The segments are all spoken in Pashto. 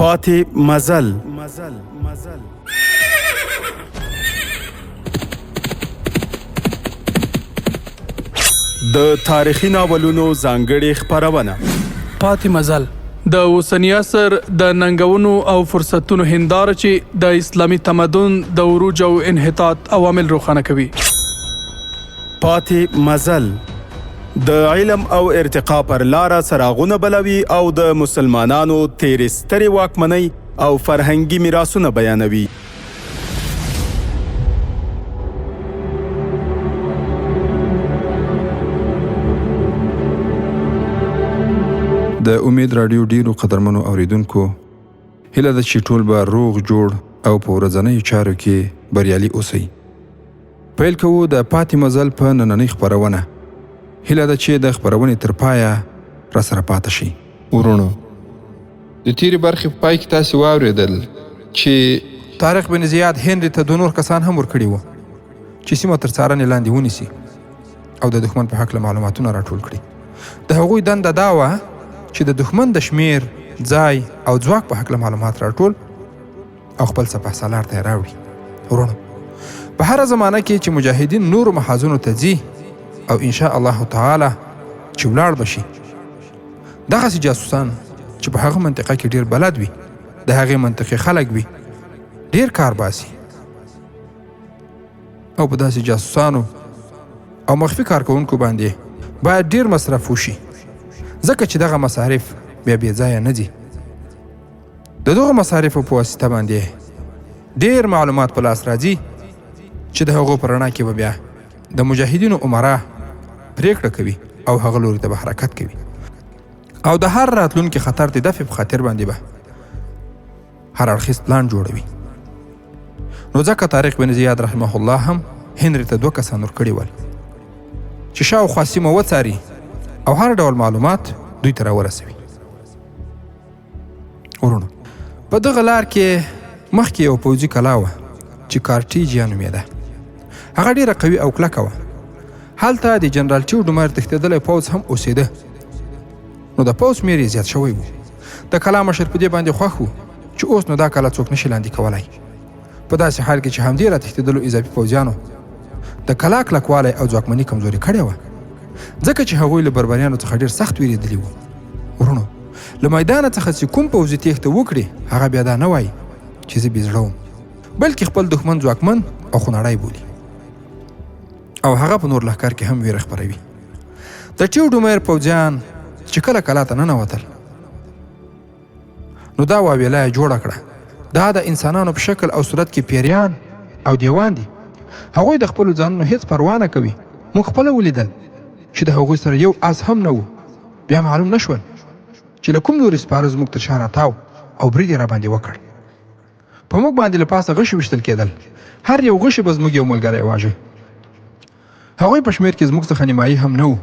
پاتې مزل. د تاریخي ناولونو ځانګړې خپرونه پاتې مزل د اوسني عصر د ننګونو او فرصتونو هنداره چې د اسلامي تمدن د عروج او انحطاط عوامل روښانه کوي. پاتې مزل د علم او ارتقا پر لاره څراغونه بلوي او د مسلمانانو تیرې سترې واکمنۍ او فرهنګي میراثونه بیانوي. د امید رادیو ډیرو قدرمنو اوریدونکو هیله ده چې ټول به روغ جوړ او په ورځنیو چارو کې بریالي اوسئ. پیل کوو د پاتې مزل په نننۍ خپرونه. هیله ده چې د خپرونې تر پایه راسره پاتې شي. ورونو، د تیرې برخې په پای کې تاسې واورېدل چې طارق بن زیاد هنري ته 2 نور کسان هم ورکړي وو چې سیمه تر څارنې لاندې ونیسي او د دښمن په هکله معلوماتونه راټول کړي. د هغوی دنده دا وه چې د دښمن د شمیر، ځای او ځواک په هکله معلومات راټول او خپل سپه سالار ته یې راوړي. ورونو، په هره زمانه کې چې مجاهدین نورو محاذونو ته ځي او انشاء الله تعالی چې ولاړ بشي، دغسې جاسوسان چې په هغه منطقه کې ډیر بلد وي، د هغې منطقې خلک وي، ډیر کار باسي او په داسې جاسوسانو او مخفي کارکوونکو باندې باید ډیر مصرف وشي، ځکه چې دغه مصارف بیا بې ځایه نه ځي. د دغو مصارفو په واسطه باندې ډیر معلومات په لاس راځي چې د هغو په رڼا کې به بیا د مجاهدینو عمرا پریکړه کوي او هغه لوري ته به حرکت کوي او د هر راتلونکي خطر د دفع په خاطر باندې به هر اړخیز پلان جوړوي. نو ځکه طارق بن زیاد رحمه الله هم هنري ته 2 کسان ورکړي ول چې شاوخوا سیمه وڅاري او هر ډول معلومات دوی ته راورسوي. ورونو، په دغه لار کې مخکې یو پوځي کلا وه چې کارټیجیا نومېده. هغه ډیره قوي او کلکه وه. هلته د جنرال ټیوډومر تښتېدلی پوځ هم اوسېده. نو د پوځ شمېر یې زیات شوی و. د کلا مشر په دې باندې خوښ و چې اوس نو دا کلا څوک نشي لاندې کولی. په داسې حال کې چې همدې را تښتېدلو اضافي پوځیانو د کلا کلکوالی او ځواکمني کمزوري کړې وه، ځکه چې هغوی له بربریانو څخه ډیر سخت ویرېدلي وو. ورونو، له میدانه څخه چې کوم پوځي تېښته وکړي، هغه بیا دا نه وایي چې زه بې زړه وم، بلکې خپل دښمن ځواکمن او خونړی بولي او هغه په نور لښکر کې هم ویره خپروي. د ټیوډومر پوځیان چې کله کلا ته ننوتل، نو دا واویلا یې جوړه کړه. دا د انسانانو په شکل او صورت کې پیریان او دیوان دي. هغوی د خپلو ځانونو هیڅ پروا نه کوي. موږ خپله ولیدل چې د هغوی سره یو آس هم نه و. بیا معلوم نه شول چې له کوم لورې سپاره زموږ تر شا راتاو او برید یې راباندې وکړ. په موږ باندې له پاسه غشي ویشتل کېدل. هر یو غشي به زموږ یو ملګری واژه. هغوی په شمېر کې زموږ څخه نیمایي هم نه و.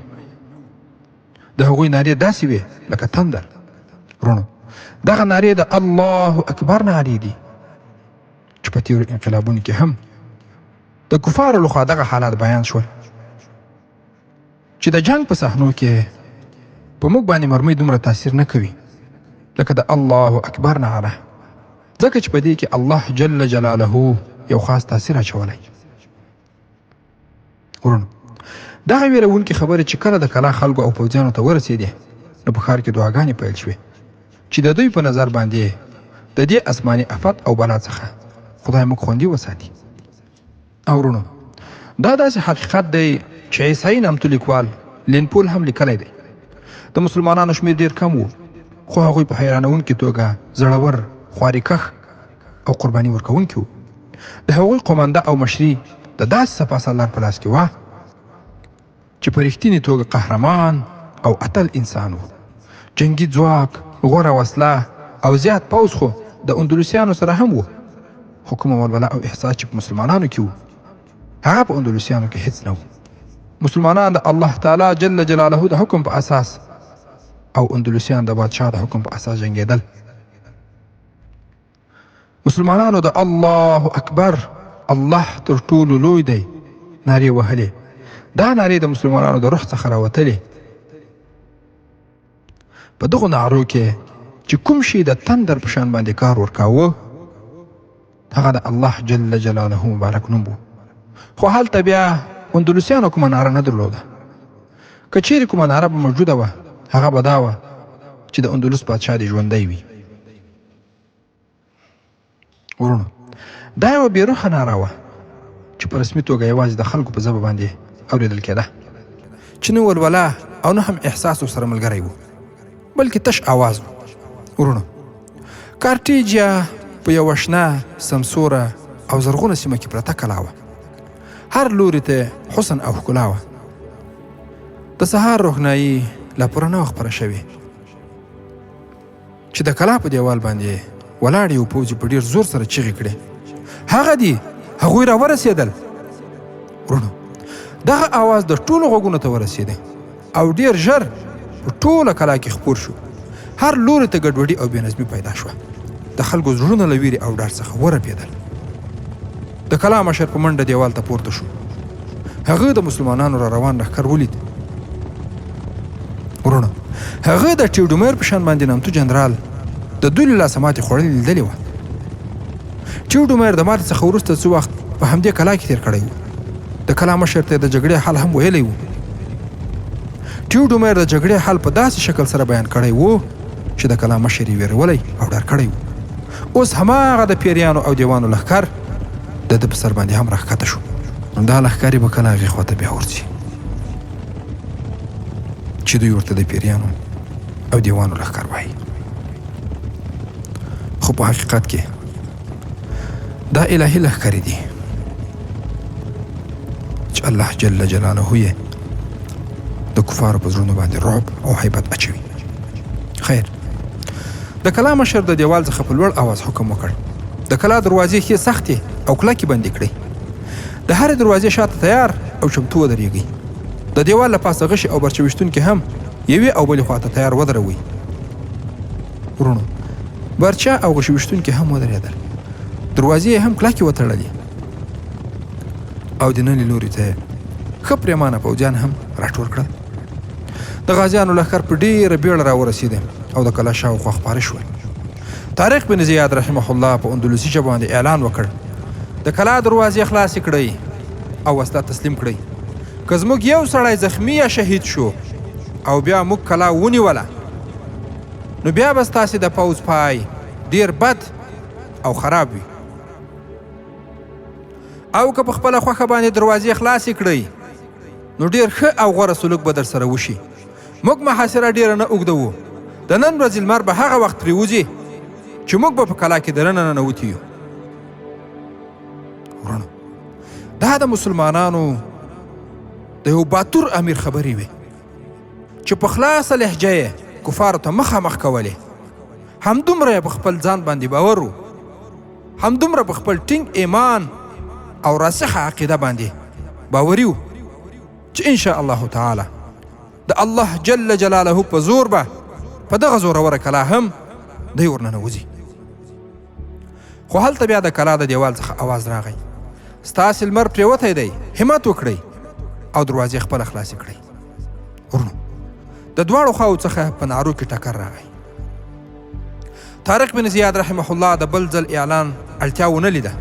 د هغوی نارې داسې وې لکه تندر. ورونو، دغه نارې د الله اکبر نارې دي چې په تېرو انقلابونو کې هم د کفارو لخوا دغه حالات بیان شول چې د جنگ په صحنو کې په موږ باندې مرمۍ دومره تاثیر نه کوي لکه د الله اکبر نعره، ځکه چې په دې کې الله جل جلاله یو خاص تاثیر اچولی. ورونو، دغه ویرونکې خبرې چې کله د کلا خلکو او پوځیانو ته ورسېدې، نو په ښار کې دعاګانې پیل شوې چې د دوی په نظر باندې د دې آسماني افت او بلا څخه خدای موږ خوندي وساتي. او ورونو، دا داسې حقیقت دی چې عیسائی نامتو لیکوال لینپول هم لیکلی دی. د مسلمانانو شمېر ډېر کم و، خو هغوی په حیرانونکې توګه زړور، خوارېکښ او قرباني ورکوونکي وو. د هغوی قومنده او مشري د داسې سپه سالار په لاس کې وه چې په رښتینې توګه قهرمان او اتل انسان و. جنګي ځواک، غوره وسله او زیات پوځ خو د اندلسیانو سره هم و، خو کومه ولوله او احساس چې په مسلمانانو کې و، هغه په اندلسیانو کې هیڅ نه و. مسلمانان د الله تعالی جل جلاله د حکم په اساس او اندلسیان د بادشاه د حکم په اساس جنګېدل. مسلمانانو د الله اکبر، الله تر ټولو لوی دی نارې وهلې. دا نارې د مسلمانانو د روح څخه راوتلې. په دغو نعرو کې چې کوم شي د تندر په شان باندې کار ورکاوه هغه د الله جل جلاله مبارک نوم و. خو هلته بیا اندلسیانو کومه ناره نه درلوده. که چیرې کومه ناره به موجوده وه هغه به دا وه چې د اندلس بادشاه دې ژوندی وي. ورونو دا یوه بېروحه ناره وه چې په رسمي توګه یوازې د خلکو په ژبه باندې اورېدل کېده، چې نه ولوله او نه هم احساس ورسره ملګری و، بلکې تش آواز و. ورونو کارټیجیا په یوه شنه سمسوره او زرغونه سیمه کې پرته کلا وه. هر لوري ته حسن او ښکلا وه. د سهار روښنایي لا پوره نه وه خپره شوې چې د کلا په دیوال باندې ولاړ یو پوځي په ډېر زور سره چیغې کړې، هغه دي، هغوی راورسېدل. ورونو دغه آواز د ټولو غوږونو ته ورسېده او ډېر ژر په ټوله کلا کې خپور شو. هر لوري ته ګډوډي او بېنظمي پیدا شوه. د خلکو زړونه له ویرې او ډار څخه ورپېدل. د کلا مشر په منډه دیوال ته پورته شو. هغه د مسلمانانو را روان لښکر ولید. ورونو هغه د ټیوډومیر په شان باندې نامتو جنرال د دوی له لاسه ماتې خوړلې لیدلې وه. ټیوډومیر د ماتې څخه وروسته څه وخت په همدې کلا کې تېر کړی و. د کلا مشر ته د جګړې حل هم ویلی و. ټیوډومیر د جګړې حل په داسې شکل سره بیان کړی و چې د کلا مشر یې ویرولی او ډار کړی و. اوس هماغه د پیریانو او دیوانو لښکر د ده په سر باندې هم راښکته شو. دا لښکر یې به کله هغې خواته بیا ورځي چې دوی ورته د پیریانو او دیوانو لښکر وایي. خو په حقیقت کې دا الهي لښکرې دي چې الله جل جلاله یې د کفارو په زړونو باندې رعب او هیبت اچوي. خیر، د کلا مشر د دیوال څخه په لوړ آواز حکم وکړ. د کلا دروازې ښې سختې او کلکې بندې کړئ. د هرې دروازې شاته تیار او چمتو ودرېږئ. د دیوال له پاسه غشي او برچه ویشتونکي هم یوې او بلې خواته تیار ودروئ. ورونو برچه او غشي ویشتونکي هم ودرېدل. دروازې یې هم کلکې وتړلې او د نلې لوري ته ښه پرېمانه پوځیان هم راټول کړل. د غازیانو لښکر په ډېره بیړه راورسېده او د کلا شاوخوا خپاره شول. طارق بن زیاد رحمه الله په اندلسي ژبه باندې اعلان وکړ، د کلا دروازې خلاصې کړئ او وسله تسلیم کړئ. که زموږ یو سړی زخمی یا شهید شو او بیا موږ کلا ونیوله نو بیا به ستاسې د پوځ پای ډېر بد او خراب وي. او که په خپله خوښه باندې دروازې خلاصې کړئ نو ډېر ښه او غوره سلوک به در سره وشي. موږ محاصره ډېره نه اوږدوو. د نن ورځې لمر به هغه وخت پرېوځي چې موږ به په کلا کې دننه ننوتي یو. ورونو دا د مسلمانانو د یو باتور امیر خبرې وې چې په خلاصه لهجه یې کفارو ته مخامخ کولې. همدومره یې په خپل ځان باندې باور و، همدومره په خپل ټینګ ایمان او راسخه عقیده باندې باوري و چې انشاء الله تعالی د الله جل جلاله په زور به په دغه زوروره کلا هم دی ورننوځي. خو هلته بیا د کلا د دیوال څخه آواز راغی، ستاسې لمر پرېوتی دی، همت وکړئ او دروازې خپله خلاصې کړئ. ورونو د دواړو خواو څخه په نارو کې ټکر راغی. طارق بن زیاد رحمه الله د بل ځل اعلان اړتیا ونه لیده.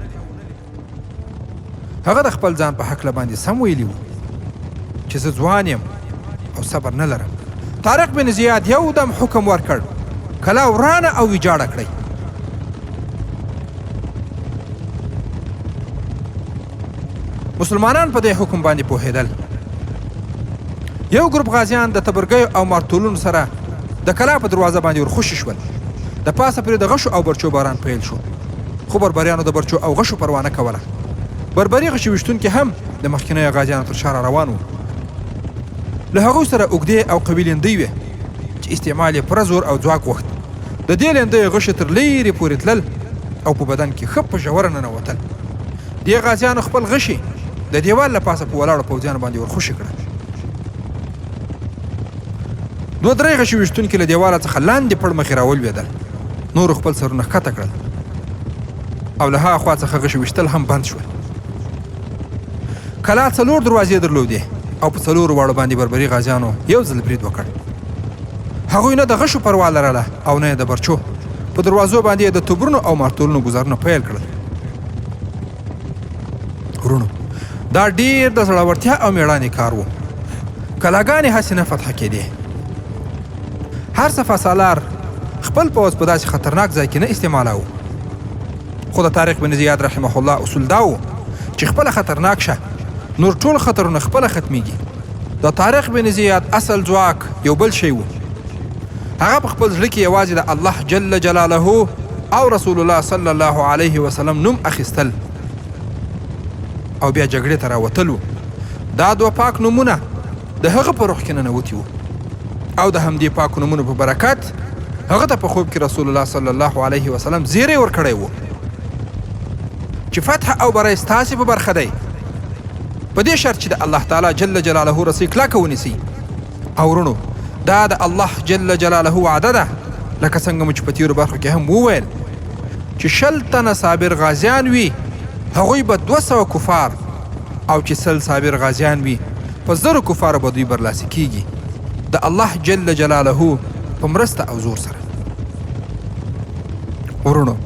هغه د خپل ځان په هکله باندې سم ویلي و چې زه ځوان یم او صبر نه لرم. طارق بن زیاد یو دم حکم ورکړ، کلا ورانه او ویجاړه کړئ. مسلمانان په دې حکم باندې پوهېدل. یو ګروپ غازیان د تبرګیو او مارتولونو سره د کلا په دروازه باندې ورخوشي شول. د پاسه پرې د غشو او برچو باران پیل شو، خو بربریانو د برچو او غشو پروا نه کوله. بربري غشي ویشتونکي هم د مخکینیو غازیانو تر شا را روان وو. له هغوی سره اوږدې او قوي لیندۍ وې چې استعمال یې پوره زور او ځواک غوښت. د دې لیندیو غشي تر لیرې پورې تلل او په بدن کې ښه په ژوره ننوتل. دې غازیانو خپل غشي د دیوال له پاسه په ولاړو پوځیانو باندې ورخوشي کړه. دوه درې غشي ویشتونکي له دیواله څخه لاندې پړ مخې راولوېدل. نورو خپل سرونه ښکته کړل او له هغه خوا څخه غشي ویشتل هم بند شول. کلا 4 دروازې درلودې او په 4 واړو باندې بربري غازیانو یو ځل برید وکړ. هغوی نه د غشو پروا لرله او نه یې د برچو. په دروازو باندې یې د توبرونو او مارتولونو ګزارونه پیل کړل. ورونو دا ډیر د زړورتیا او میړانې کار و. کلاګانې هسې نه فتح کېدې. هر صفه سالار خپل پوځ په داسې خطرناک ځای کې نه استعمالاوه. خو د طارق بن زیاد رحمه الله اصول دا و چې خپله خطرناک شه نور ټول خطرونه خپله ختمیږي. د طارق بن زیاد اصل ځواک یو بل شی و. هغه په خپل زړه کې یوازې د الله جل جلاله او رسول الله صلی الله علیه وسلم نوم اخیستل او بیا جګړې ته راوتلو. دا دوه پاک نومونه د هغه په روح کې ننوتي وو او د همدې پاکو نومونو په برکت هغه ته په خوب کې رسول الله صلی الله علیه وسلم زیری ورکړی و چې فتح او بری ستاسې په برخه دی، په دې شرط چې د الله تعالی جل جلاله رسۍ کلکه ونیسئ. او ورونو دا د الله جل جلاله وعده ده، لکه څنګه مو چې په تېرو برخو کې هم وویل چې 100 تنه صابر غازیان وي هغوی به 200 کفار او چې 100 صابر غازیان وي په 1000 کفارو به دوی برلاسي کیږي د الله جل جلاله په مرسته او زور سره. ورونو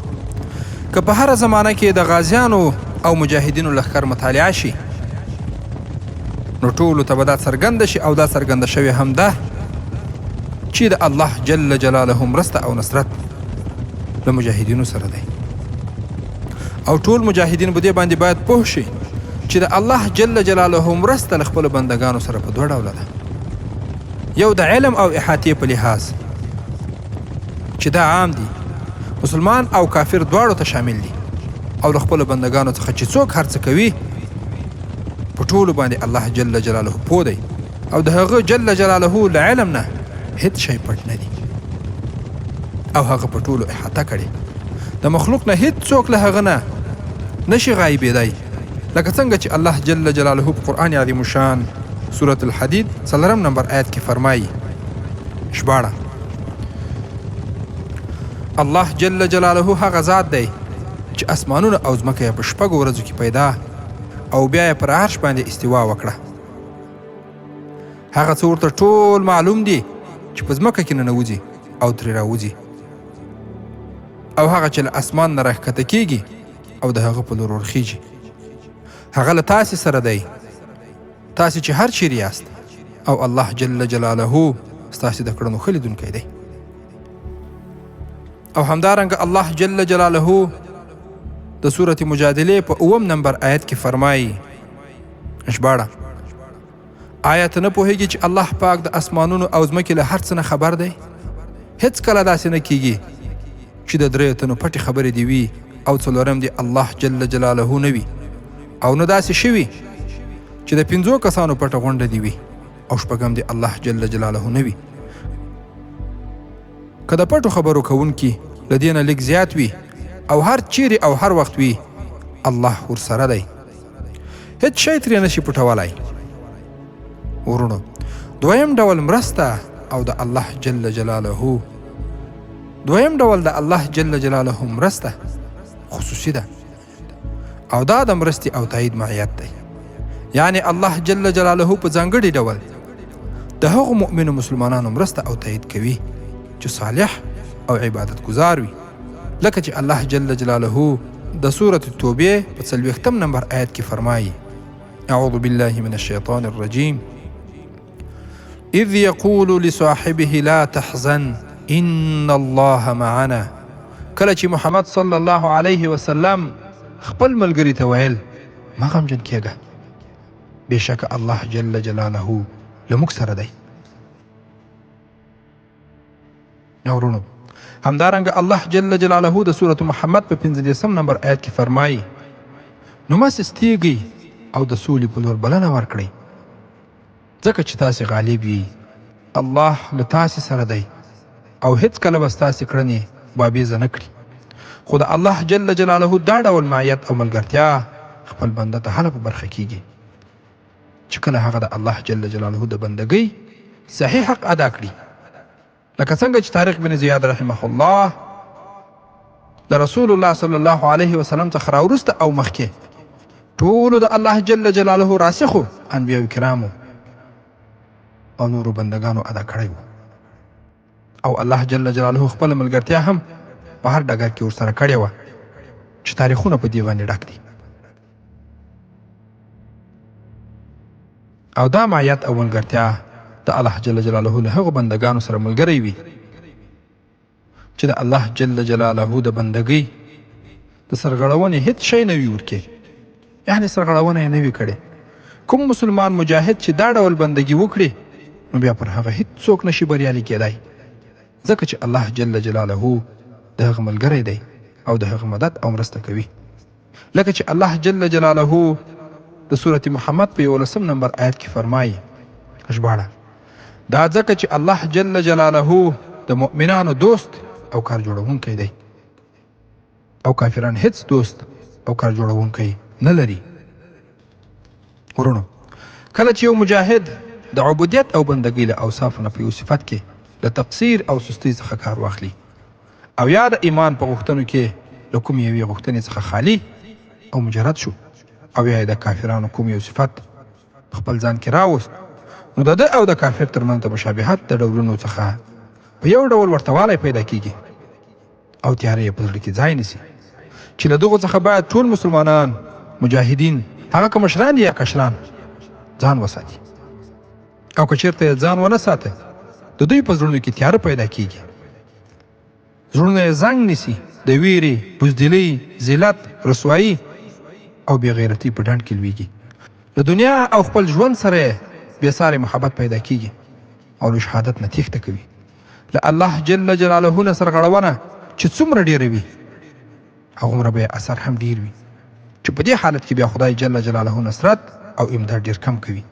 که په هره زمانه کې د غازیانو او مجاهدینو لښکر مطالعه شي نو ټولو ته به دا څرګنده شي او دا څرګنده شوې هم ده چې د الله جل جلاله مرسته او نصرت له مجاهدینو سره دی. او ټول مجاهدین په دې باندې باید پوه شي چې د الله جل جلاله مرسته له خپلو بندګانو سره په دوه ډوله ده. یو د علم او احاطې په لحاظ چې دا عام دي، مسلمان او کافر دواړو ته شامل دي، او له خپلو بندګانو څخه چې څوک هر څه کوي په ټولو باندې الله جل جلاله پوه دی او د هغه جل جلاله له علم نه هیڅ شی پټ نه دي او هغه په ټولو احاطه کړي. د مخلوق نه هیڅ څوک له هغه نه نشي غایبېدی، لکه څنګه چې الله جل جلاله په قرآن عظیم الشان سورة الحدید 4 نمبر آیت کې فرمایي ژباړه: الله جل جلاله هغه ذات دی چې اسمانونه او ځمکه یې په 6 ورځو کې پیدا او بیا یې پر عرش باندې استوا وکړه. هغه څه ورته ټول معلوم دي چې په ځمکه کې ننوځي او ترې راوځي، او هغه چې له اسمان نه راښکته کیږي او د هغه په لور ورخیږي. هغه له تاسې سره دی، تاسې چې هر چیرې یاست، او الله جل جلاله ستاسې د کړنو ښه لیدونکی دی. او همدارنګه الله جل جلاله د سورة مجادله په 9 نمبر آیت کې فرمایي ژباړه: آیا ته نه پوهیږي چې الله پاک د اسمانونو او ځمکې له هر څه نه خبر دی؟ هیڅ کله داسې نه کیږي چې د 3 تنو پټې خبرې دي وي او 4م دی الله جل جلاله نه وي، او نه داسې شوي چې د 5 کسانو پټه غونډه دی وي او 6م دی الله جل جلاله نه وي. که د پټو خبرو کوونکي له دې نه لږ زیات وي او هر چیرې او هر وخت وي، الله ورسره دی، هیڅ شی ترې نشي پټولی. ورونو دویم ډول مرسته او د الله جل جلاله مرسته خصوصي ده، او دا د مرستې او تایید معیت دی. یعنی الله جل جلاله په ځانګړي ډول د هغو مؤمنو مسلمانانو مرسته او تایید کوي چې صالح او عبادت گزار وي، لکه چې الله جل جلاله د سورة التوبه په 40 نمبر آیت کې فرمایي: اعوذ بالله من الشیطان الرجیم اذ یقول لصاحبه لا تحزن ان الله معنا. کله چې محمد صلی الله علیه وسلم خپل ملګري ته ویل ما غمجن کېږه، بېشکه الله جل جلاله له موږ سره دی. ورونو همدارنګه الله جل جلاله د سورة محمد په 15 نمبر آیت کې فرمایي: نو مه سستیږئ او د سولې په لور بلنه ورکړئ، ځکه چې تاسې غالب یې، الله له تاسې سره دی او هیڅ کله به ستاسې کړنې بابیزه نه کړي. خو د الله جل جلاله دا ډول معیت او ملګرتیا خپل بنده ته هله په برخه کیږي چې کله هغه د الله جل جلاله د بندګۍ صحیح حق ادا کړي، لکه څنګه چې طارق بن زیاد رحمه الله د رسول الله صلی الله علیه وسلم څخه راوروسته او مخکې ټولو د الله جل جلاله راسخو انبیاء کرامو او نورو بندگانو ادا کړی و. او الله جل جلاله خپل ملګرتیا هم په هر ډګر کې ورسره کړې وه چې تاریخونه په دې باندې ډک دي. او دا معیت او ملګرتیا د الله جل جلاله له هغو بندګانو سره ملګری وي چې د الله جل جلاله د بندګۍ د سرغړونې هیڅ شی نه وي ورکې، یعنې سرغړونه یې نه وي کړې. کوم مسلمان مجاهد چې دا ډول بندګي وکړي نو بیا پر هغه هیڅوک نشي بریالي کېدای، ځکه چې الله جل جلاله د هغه ملګری دی او د هغه مدد او مرسته کوي. لکه چې الله جل جلاله د سورة محمد په 11 نمبر آیت کې فرمایي ژباړه، دا ځکه چې الله جل جلاله د مؤمنانو دوست او کار جوړونکی دی او کافران هیڅ دوست او کار جوړونکی نه لري. ورونو، کله چې یو مجاهد د عبودیت او بندګۍ له اوصافو نه په یو صفت کې د تقصیر او سستۍ څخه کار واخلي او یا د ایمان په غوښتنو کې له کوم یوې غوښتنې څخه خالي او مجرد شو او یا د کافرانو کوم یو صفت خپل ځان کې راوست، نو د ده او د کافر ترمنځ د مشابهت د ډولونو څخه په یو ډول ورتهوالی پیدا کیږي او تیاره یې په زړه کې ځای نیسي چې له دغو څخه باید ټول مسلمانان مجاهدین، هغه که مشران دي یا کشران، ځان وساتي. او که چېرته یې ځان ونه ساته د دوی په زړونو کې تیاره پیدا کیږي، زړونه یې زنګ نیسي د ویرې، بزدلۍ، ذلت، رسوایي او بېغیرتۍ په ډنډ کې لویږي. د دنیا او خپل ژوند سره بېسارې محبت پیدا کیږي او له شهادت نه تېښته کوي. له الله جل جلاله نه سرغړونه چې څومره ډېره وي هغومره به یې اثر هم ډېر وي، چې په دې حالت کې بیا خدای جل جلاله نصرت او امداد ډېر کم کوي.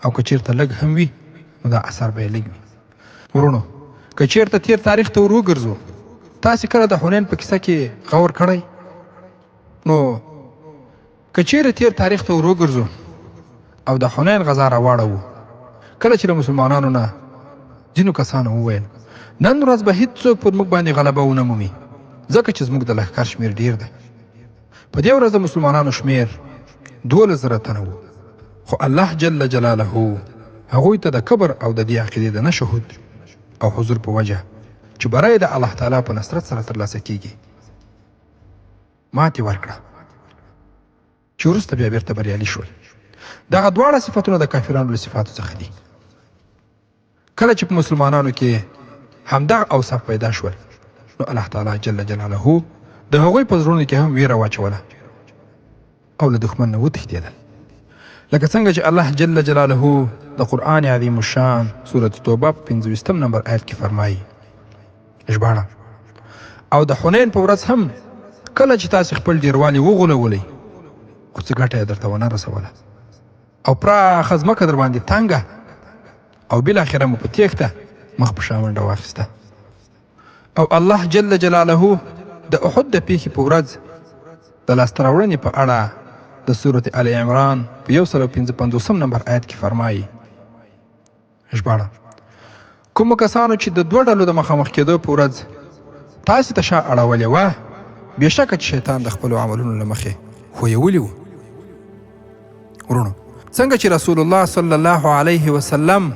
او که چېرته لږ هم وي نو دا اثر به یې لږ وي. ورونو، که چېرته تېر تاریخ ته ور وګرځو، تاسې کله د حنین په کیسه کې غور کړی؟ نو که چېرې تېر تاریخ ته ور وګرځو او د حنین غزا راواړوو، کله چې له مسلمانانو نه ځینو کسانو وویل نن ورځ به هیڅوک پر موږ باندې غلبه ونه مومي ځکه چې زموږ د لښکر شمېر ډېر دی. په دې ورځ د مسلمانانو شمېر 12,000 تنه و، خو الله جل جلاله هغوی ته د کبر او د دې عقیدې د نه شهود او حضور په وجه چې بری د الله تعالی په نصرت سره ترلاسه کیږي ماتې ورکړه، چې وروسته بیا بیرته بریالي شول. دغه دواړه صفتونه د کافرانو له صفاتو څخه دي. کله چې په مسلمانانو کې همدغه اوصاف پیدا شول نو الله تعالی جل جلاله د هغوی په زړونو کې هم ویره واچوله او له دښمن نه وتښتېدل، لکه څنګه چې الله جل جلاله د قرآن عظیم الشان سورة توبه په 25 نمبر آیت کې فرمایي ژباړه، او د حنین په ورځ هم کله چې تاسې خپل ډیروالي وغولوئ خو څه ګټه یې درته ونه رسوله او پراخه ځمکه در باندې تنګه او بالاخره مو په تېښته مخ په شا منډه واخیسته. او الله جل جلاله د احد د پیښې په ورځ د لاسته راوړنې په اړه د سورة آل عمران په 155 نمبر آیت کې فرمایي ژباړه، کومو کسانو چې د دوه ډلو د مخامخ کېدو په ورځ تاسې ته شا اړولې وه، بېشکه چې شیطان د خپلو عملونو له مخې ښویولي وو. ورونو، څنګه چې رسول الله صلی الله علیه وسلم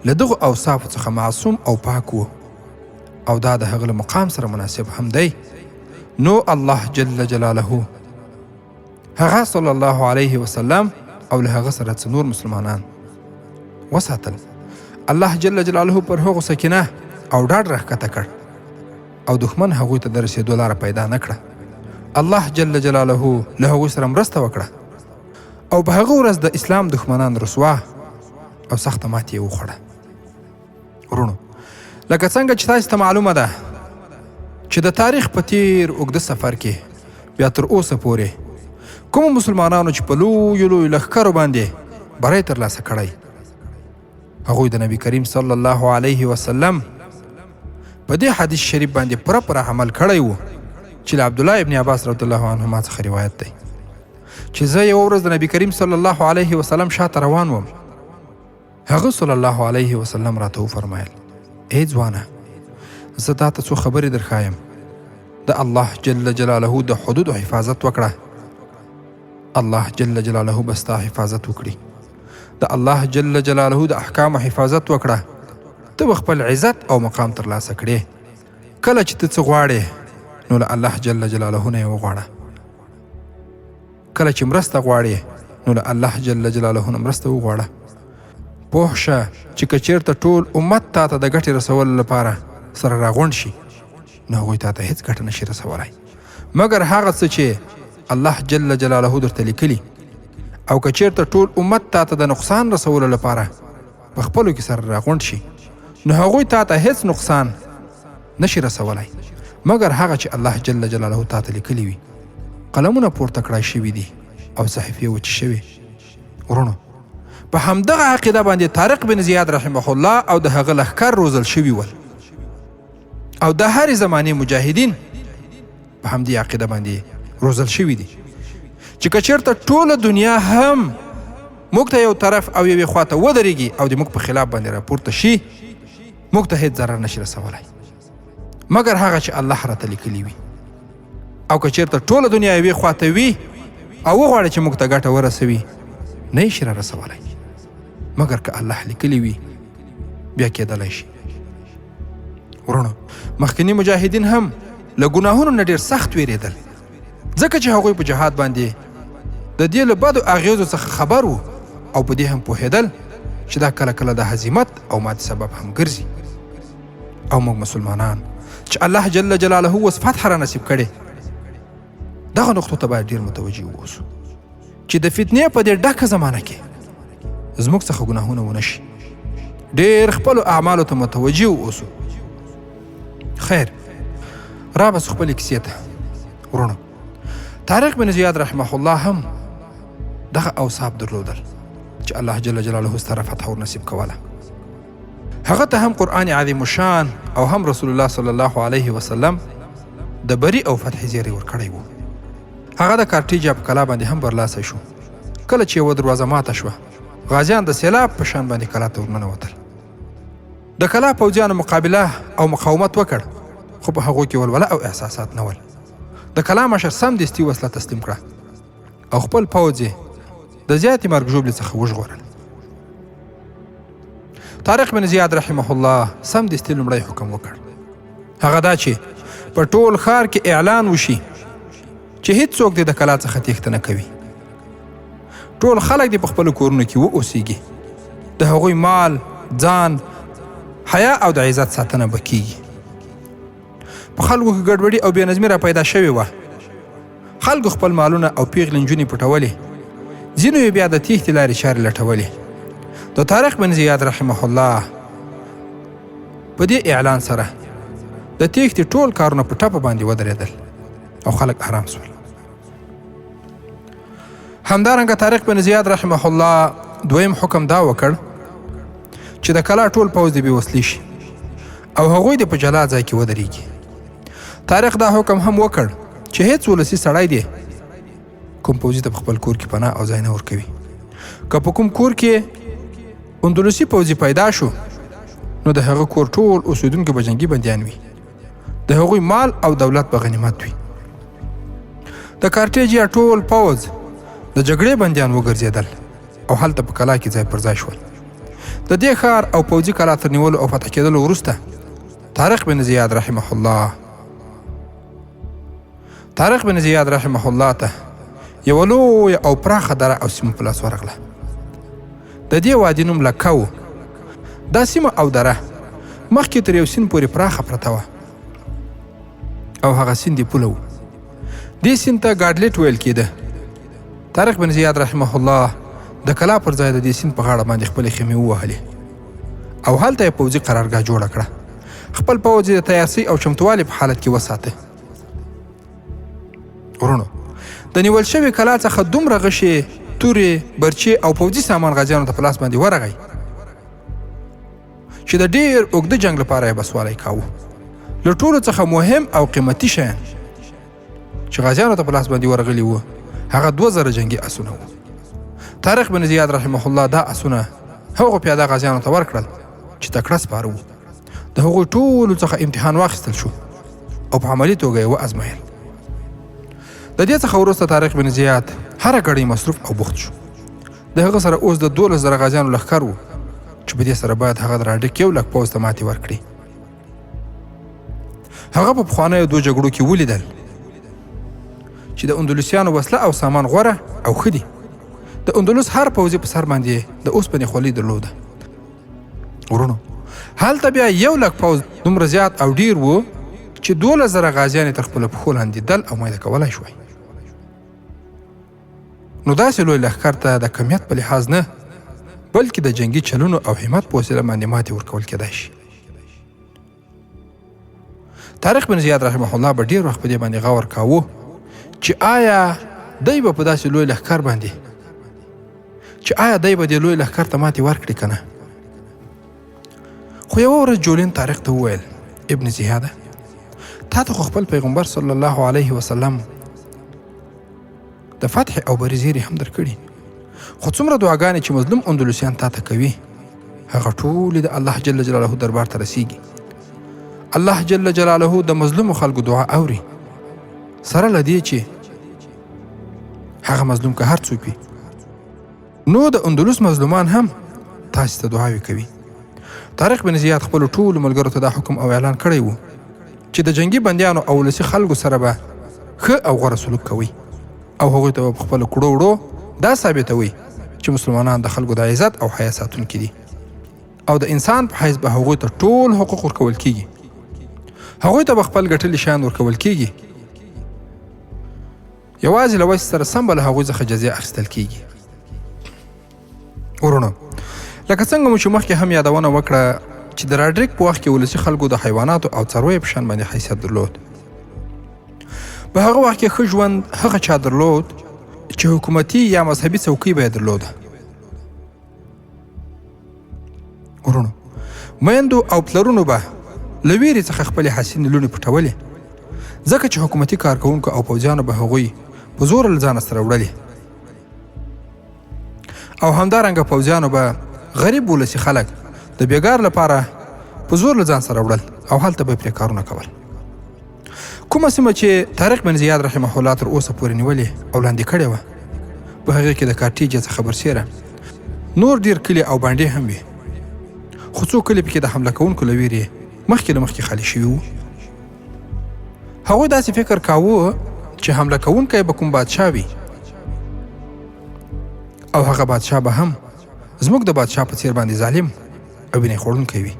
له دغو اوصافو څخه معصوم او پاک و او دا د هغه له مقام سره مناسب هم دی، نو الله جل جلاله هغه صلی الله علیه وسلم او له هغه سره نور مسلمانان وساتل. الله جل جلاله پر هغو سکینه او ډاډ راښکته کړ او دښمن هغوی ته د رسېدو لاره پیدا نه کړه. الله جل جلاله له هغوی سره مرسته وکړه او په هغه ورځ د اسلام دښمنان رسوا او سخته ماتې یې وخوړه. ورونو، لکه څنګه چې تاسې ته معلومه ده چې د تاریخ په تیر اوږده سفر کې بیا تر اوسه پورې کومو مسلمانانو چې په لویو لویو لښکرو باندې بری ترلاسه کړی، هغوی د نبي کریم صلی الله علیه وسلم په دې حدیث شریف باندې پوره عمل کړی و چې له عبدالله ابن عباس رضی الله عنهما څخه روایت دی چې زه یوه ورځ د نبي کریم صلی الله علیه وسلم شاته روان وم. هغه صلی الله علیه وسلم راته وفرمایل، ای ځوانه، زه تا ته څو خبرې درښایم. د الله جل جلاله د حدودو حفاظت وکړه، الله جل جلاله به ستا حفاظت وکړي. د الله جل جلاله د احکامو حفاظت وکړه، ته به خپل عزت او مقام ترلاسه کړې. کله چې ته څه غواړې نو له الله جل جلاله نه یې وغواړه. کله چې مرسته غواړې نو له الله جل جلاله نه مرسته وغواړه. پوه شه چې که چېرته ټول امت تا ته د ګټې رسولو لپاره سره راغونډ شي نو هغوی تا ته هېڅ ګټه نشي رسولی مګر هغه څه چې الله جل جلاله درته لیکلي. او که چېرته ټول امت تا ته د نقصان رسولو لپاره په خپلو کې سره راغونډ شي نو هغوی تا ته هېڅ نقصان نشي رسولی مګر هغه چې الله جل جلاله تا ته لیکلي وي. قلمونه پورته کړای شوي دي او صحیفې وچې شوې. ورونو په همدغه عقیده باندې طارق بن زیاد رحمه الله او د هغه لښکر روزل شوي ول او د هرې زمانې مجاهدین په همدې عقیده باندې روزل شوي دي چې که چېرته ټوله دنیا هم موږ ته یو طرف او یوې خوا ته ودرېږي او د موږ په خلاف باندې راپورته شي موږ ته هېڅ ضرر نشي رسولی مګر هغه چې الله راته لیکلي وي. او که چېرته ټوله دنیا یوې خوا ته وي او وغواړي چې موږ ته ګټه ورسوي نه یې شي را رسولی مګر که الله لیکلي وي بیا کېدلی شي. ورونو مخکیني مجاهدین هم له ګناهونو نه ډېر سخت ویرېدل ځکه چې هغوی په جهاد باندې د دې له بدو اغېزو څخه خبر وو او په دې هم پوهېدل چې دا کله کله د هزیمت او ماتې سبب هم ګرځي. او موږ مسلمانان چې الله جل جلاله اوس فتح را نصیب کړې دغه نقطو ته باید ډېر متوجه واوسو چې د فتنې په دې ډکه زمانه کې زموږ څخه ګناهونه ونه شي. ډېر خپلو اعمالو ته متوجه واوسو. خیر را بس خپلې کیسې ته. ورونو طارق بن زیاد رحمه الله هم دغه اوصاف درلودل چې الله جل جلاله ستره فتح ور نصیب کوله. هغه ته هم قرآن عظیم الشان او هم رسول الله صلی الله علیه وسلم د بری او فتح زیری ورکړی وو. هغه د کارټیجا په کلا باندې هم برلاسه شو. کله چې یوه دروازه ماته شوه غازیان د سیلاب په شان باندې کلا ته ورننوتل. د کلا پوځیانو مقابله او مقاومت وکړ خو په هغو کې ولوله او احساسات نه ول. د کلا مشر سمدستي وسله تسلیم کړه او خپل پوځ یې د زیاتې مرګ ژوبلې څخه وژغورل. طارق بن زیاد رحمه الله سمدستي لومړی حکم وکړ هغه دا چې په ټول ښار کې اعلان وشي چې هیڅوک دې د کلا څخه تېښته نه کوي. ټول خلک دې په خپلو کورونو کې واوسیږي. د هغوی مال ځان حیا او د عزت ساتنه به کیږي. په خلکو کې ګډوډي او بېنظمي را پیدا شوې وه. خلکو خپل مالونه او پیغلې نجونې پټولې ځینو یې بیا د تېښتې لارې چارې لټولې. د طارق بن زیاد رحمه الله په دې اعلان سره د تېښتې ټول کارونه په ټپه باندې ودرېدل او خلک آرام شول. همدارنګه طارق بن زیاد رحمه الله دویم حکم دا وکړ چې د کلا ټول پوځ دې بېوسلې شي او هغوی دې په جلا ځای کې ودرېږي. طارق دا حکم هم وکړ چې هیڅ ولسي سړی دی کوم پوځي ته په خپل کور کې پناه او ځای نه ورکوي. که په کوم کور کې اندلسي پوځي پیدا شو نو د هغه کور ټول اوسېدونکي به جنګي بندیان وي. د هغوی مال او دولت به غنیمت وي. د کارټیجیا ټول پوځ د جګړې بندیان وګرځېدل او هلته په کلا کې ځای پر ځای شول. د دې ښار او پوځي کلا تر نیولو او فتح کېدلو وروسته طارق بن زیاد رحمه الله ته یوه لویه او پراخه دره او سیمه په لاس ورغله. د دې وادي نوم لکه و. دا سیمه او دره مخکې تر یو سیند پورې پراخه پرته وه او هغه سیند یې پوله و. دې سیند ته ګاډلیټ ویل کېده. طارق بن زیاد رحمه الله د کلا پر ځای د دې سیند په غاړه باندې خپلې خیمې ووهلې او هلته یې پوځي قرارګاه جوړه کړه. خپل پوځ یې د تیارسۍ او چمتووالي په حالت کې وساته. ورونو د نیول شوې کلا څخه دومره غشې تورې برچې او پوځي سامان غازیانو ته په لاس باندې ورغی چې د ډېر اوږده جنګ لپاره یې بسوالی کاوه. له ټولو څخه مهم او قیمتي شیان چې غازیانو ته په لاس باندې ورغلي وو هغه 2000 جنګي اسونه وو. طارق بن زیاد رحمه الله دا اسونه هغو پیاده غازیانو ته ورکړل چې تکړه سپاره وو. د هغوی ټولو څخه امتحان واخیستل شو او په عملي توګه یې وازمایل. د دې څخه وروسته طارق بن زیاد هره ګړۍ مصروف او بوخت شو. د هغه سره اوس د 12000 غازیانو لښکر و چې په دې سره باید هغه د راډیک 1 لک پوځ ته ماتې ورکړي. هغه په پخوانیو 2 جګړو کې ولیدل چې د اندلسیانو وسله او سامان غوره او ښه دي. د اندلس هر پوځي په سر باندې د اوسپنې خولۍ درلوده. ورونو هلته بیا 1 لک پوځ دومره زیات او ډیر و چې 12,000 غازیان تر خپل پښو لاندې دل او میده کولای شوی. نو داسې لوی لښکر ته د کمیت په لحاظ نه بلکې د جنگي چلونو او همت په وسیله باندې ماتې ورکول کېدای شي. طارق بن زیاد رحمه الله به ډیر وخت په دې باندې غور کاوه چې آیا دی به په داسې لوی لښکر باندې د لوی لښکر ته ماتې ورکړي که نه. خو یوه ورځ جولین طارق ته وویل ابن زیاده تا ته خو خپل پیغمبر صلی الله علیه وسلم د فتح او بري زیری هم درکړي، خو څومره دعاګانې چې مظلوم اندلسیان تا ته کوي هغه ټولې د الله جل جلاله دربار ته رسیږي. الله جل جلاله د مظلومو خلکو دعا اوري، سره له دې چې هغه مظلوم که هر څوک وي نو د اندلس مظلومان هم تاسې ته دعاوې کوي. طارق بن زیاد خپلو ټولو ملګرو ته دا حکم او اعلان کړی و چې د جنگي بندیانو او ولسي خلکو سره به ښه او غوره سلوک کوي او هغوی ته به په خپلو کړو وړو دا ثابتوي چې مسلمانان د خلکو د عزت او حیا ساتونکي دي او د انسان په حیث به هغوی ته ټول حقوق ورکول کیږي. هغوی ته به خپل ګټلي شیان ورکول کیږي، یوازې له وس سره سم به له هغوی څخه جزیه اخیستل کیږي. ورونو لکه څنګه مو چې مخکې هم یادونه وکړه چې د راډریک په وخت کې ولسي خلکو د حیواناتو او څارویو په شان باندې حیثیت درلود. په هغه وخت کې ښه ژوند هغه چا درلود چې حکومتي یا مذهبي څوکۍ به یې درلوده. ورونو میندو او پلرونو به له ویرې څخه خپلې حسینې لوڼې پټولې، ځکه چې حکومتي کارکوونکو او پوځیانو به هغوی په زور له ځانه سره وړلې، او همدارنګه پوځیانو به غریب ولسي خلک د بیګار لپاره په زور له ځان سره وړل او هلته به پرې کارونه کول. کومه سیمه چې طارق بن زیاد رحمه الله تر اوسه پورې نیولې او لاندې کړې وه په هغې کې د کارټیجې څخه برسېره نور ډېر کلي او بانډې هم وي، خو څو کلي پکې د حمله کوونکو له ویرې مخکې له مخکې خالي شوي وو. هغوی داسې فکر کاوه چې حمله کوونکی به کوم بادشاه وي او هغه بادشاه به هم زموږ د بادشاه په څیر باندې ظالم او وینې خوړونکی وي.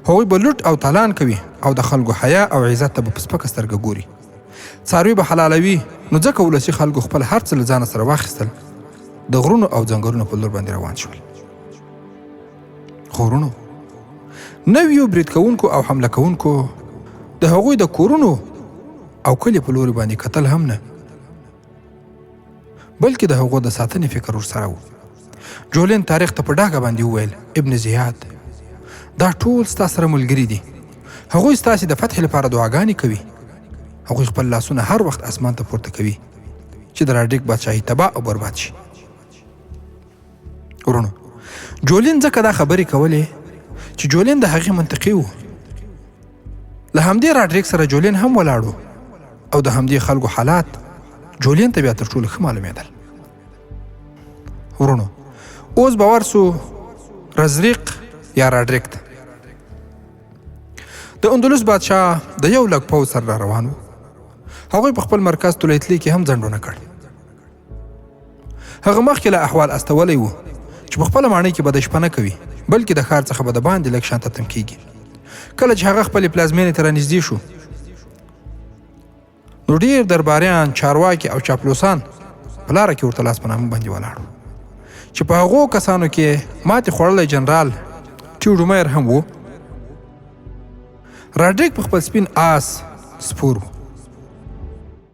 هغوی به لوټ او تالان کوي او د خلکو حیا او عزت ته به په سپکه سترګه ګوري. څاروي به حلالوي، نو ځکه ولسي خلکو خپل هر څه له ځانه سره واخیستل، د غرونو او ځنګلونو په لور باندې روان شول. خو ورونو نویو برید کوونکو او حمله کوونکو د هغوی د کورونو او کلي په لوري باندې کتل هم نه، بلکې د هغو د ساتنې فکر ورسره و. جولین طارق ته په ډاګه باندې وویل ابن زیاد دا ټول ستا سره ملګري دي، هغوی ستاسې د فتح لپاره دعاګانې کوي، هغوی خپل لاسونه هر وخت اسمان ته پورته کوي چې د راډریک بادشاهي تباه او برباد شي. ورونو جولین ځکه دا خبرې کولې چې جولین د هغې منطقي و. له همدې راډریک سره جولین هم ولاړو او د همدې خلکو حالات جولین ته بیا تر ټولو ښه معلومېدل. ورونو اوس به ورسو رزریق یا راډریک ته. د اندلس بادشاه د 1 لک پوځ سره را روان و. هغوی په خپل مرکز طلیطلې کې هم ځنډونه کړ. هغه مخکې له احوال استولی و چې په خپله ماڼۍ کې به د شپه نه کوي، بلکې د ښار څخه به د باندې لږ شان ته تم کېږي. کله چې هغه خپلې پلازمینې ته رانږدې شو نو ډېر درباریان، چارواکي او چاپلوسان په لاره کې ورته لاس په نامه باندې ولاړ، چې په هغو کسانو کې ماتې خوړلی جنرال ټیوډومیر هم و. راډریک په خپل سپین آس سپور و